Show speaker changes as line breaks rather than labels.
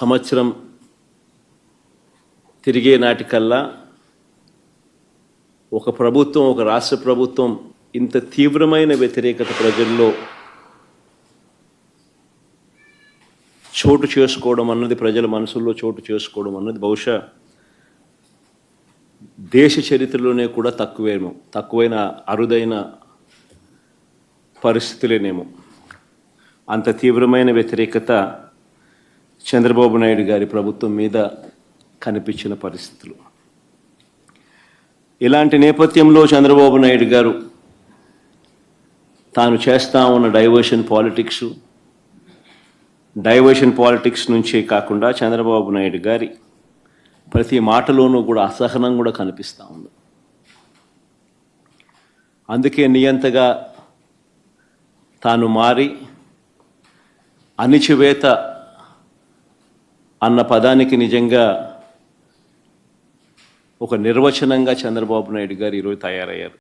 సంవత్సరం తిరిగే నాటికల్లా ఒక ప్రభుత్వం, ఒక రాష్ట్ర ప్రభుత్వం ఇంత తీవ్రమైన వ్యతిరేకత ప్రజల్లో చోటు చేసుకోవడం అన్నది, ప్రజల మనసుల్లో చోటు చేసుకోవడం అన్నది బహుశా దేశ చరిత్రలోనే కూడా తక్కువైన అరుదైన పరిస్థితులేనేమో. అంత తీవ్రమైన వ్యతిరేకత చంద్రబాబు నాయుడు గారి ప్రభుత్వం మీద కనిపించిన పరిస్థితులు. ఇలాంటి నేపథ్యంలో చంద్రబాబు నాయుడు గారు తాను చేస్తా ఉన్న డైవర్షన్ పాలిటిక్స్ నుంచే కాకుండా చంద్రబాబు నాయుడు గారి ప్రతి మాటలోనూ కూడా అసహనం కూడా కనిపిస్తూ ఉంది. అందుకే నియంతగా తాను మారి అణిచివేత అన్న పదానికి నిజంగా ఒక నిర్వచనంగా చంద్రబాబు నాయుడు గారు ఈరోజు తయారయ్యారు.